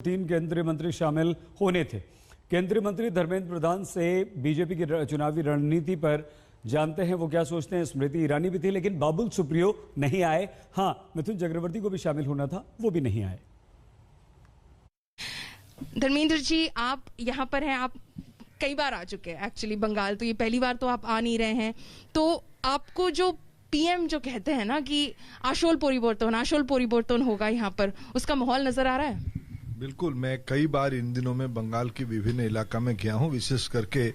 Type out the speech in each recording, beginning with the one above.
तीन केंद्रीय मंत्री शामिल होने थे। केंद्रीय मंत्री धर्मेंद्र प्रधान से बीजेपी की चुनावी रणनीति पर जानते हैं वो क्या सोचते हैं। स्मृति ईरानी भी थी लेकिन बाबुल सुप्रियो नहीं आए। हां, मिथुन चक्रवर्ती को भी शामिल होना था, वो भी नहीं आए। धर्मेंद्र जी, आप यहाँ पर हैं, आप कई बार आ चुके हैं एक्चुअली बंगाल, तो ये पहली बार तो आप आ नहीं रहे हैं। तो आपको जो पीएम जो कहते हैं ना कि आशोल परिवर्तन होगा यहाँ पर, उसका माहौल नजर आ रहा है? बिल्कुल, मैं कई बार इन दिनों में बंगाल के विभिन्न इलाका में गया हूँ, विशेष करके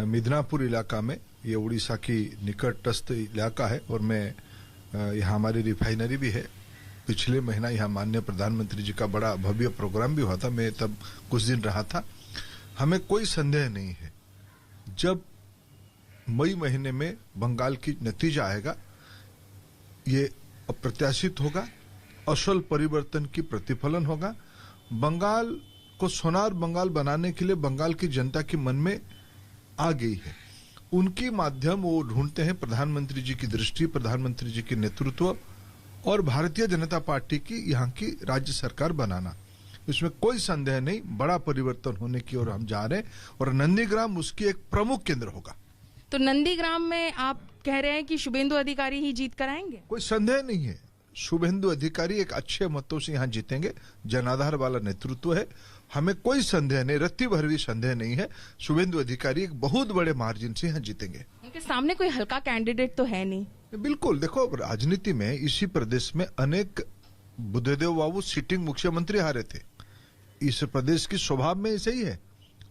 मिदनापुर इलाका में। ये उड़ीसा की निकटस्थ इलाका है और मैं यहाँ हमारी रिफाइनरी भी है। पिछले महीना यहाँ माननीय प्रधानमंत्री जी का बड़ा भव्य प्रोग्राम भी हुआ था, मैं तब कुछ दिन रहा था। हमें कोई संदेह नहीं है, जब मई महीने में बंगाल की नतीजा आएगा, ये अप्रत्याशित होगा, असल परिवर्तन की प्रतिफलन होगा। बंगाल को सोनार बंगाल बनाने के लिए बंगाल की जनता के मन में आ गई है। उनकी माध्यम वो ढूंढते हैं, प्रधानमंत्री जी की दृष्टि, प्रधानमंत्री जी के नेतृत्व और भारतीय जनता पार्टी की यहाँ की राज्य सरकार बनाना। इसमें कोई संदेह नहीं, बड़ा परिवर्तन होने की ओर हम जा रहे हैं और नंदीग्राम उसकी एक प्रमुख केंद्र होगा। तो नंदीग्राम में आप कह रहे हैं कि शुभेंदु अधिकारी ही जीत कर आएंगे? कोई संदेह नहीं है, शुभेंदु अधिकारी एक अच्छे मतों से यहाँ जीतेंगे। जनाधार वाला नेतृत्व है, हमें कोई संदेह नहीं, रत्ती भर भी संदेह नहीं है। शुभेंदु अधिकारी एक बहुत बड़े मार्जिन से यहाँ जीतेंगे। उनके सामने कोई हल्का कैंडिडेट तो है नहीं। बिल्कुल, देखो राजनीति में इसी प्रदेश में अनेक बुद्धदेव बाबू सिटिंग मुख्यमंत्री हारे थे। इस प्रदेश की स्वभाव में ऐसे ही है,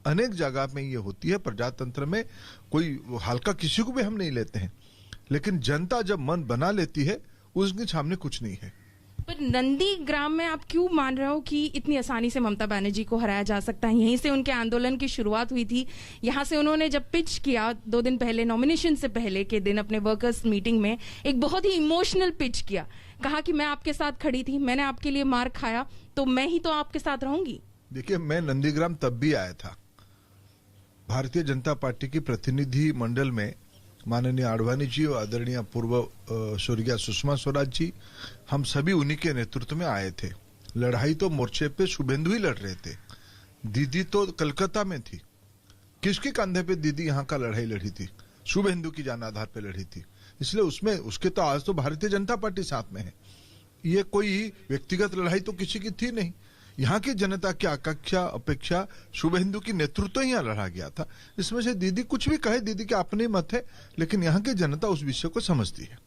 अनेक जगह में ये होती है। प्रजातंत्र में कोई हल्का किसी को भी हम नहीं लेते हैं, लेकिन जनता जब मन बना लेती है उसके सामने कुछ नहीं है। पर नंदीग्राम में आप क्यों मान रहे हो कि इतनी आसानी से ममता बनर्जी को हराया जा सकता है? यहीं से उनके आंदोलन की शुरुआत हुई थी। यहाँ से उन्होंने जब पिच किया 2 दिन पहले, नॉमिनेशन से पहले के दिन अपने वर्कर्स मीटिंग में, एक बहुत ही इमोशनल पिच किया। कहा कि मैं आपके साथ खड़ी थी, मैंने आपके लिए मार खाया, तो मैं ही तो आपके साथ रहूंगी। देखिए, मैं नंदीग्राम तब भी आया था। भारतीय जनता पार्टी की प्रतिनिधि मंडल में माननीय आडवाणी जी और आदरणीय पूर्व स्वर्गीय सुषमा स्वराज जी, हम सभी उन्हीं के नेतृत्व में आए थे। लड़ाई तो मोर्चे पे शुभेंदु ही लड़ रहे थे। दीदी तो कलकत्ता में थी, किसके कंधे पे दीदी यहाँ का लड़ाई लड़ी थी? शुभेंदु की जान आधार पे लड़ी थी। इसलिए उसमें उसके तो आज तो भारतीय जनता पार्टी साथ में है। ये कोई व्यक्तिगत लड़ाई तो किसी की थी नहीं। यहाँ की जनता की आकांक्षा अपेक्षा शुभेंदु की नेतृत्व ही यहाँ लड़ा गया था। इसमें से दीदी कुछ भी कहे, दीदी के अपने मत है, लेकिन यहाँ की जनता उस विषय को समझती है।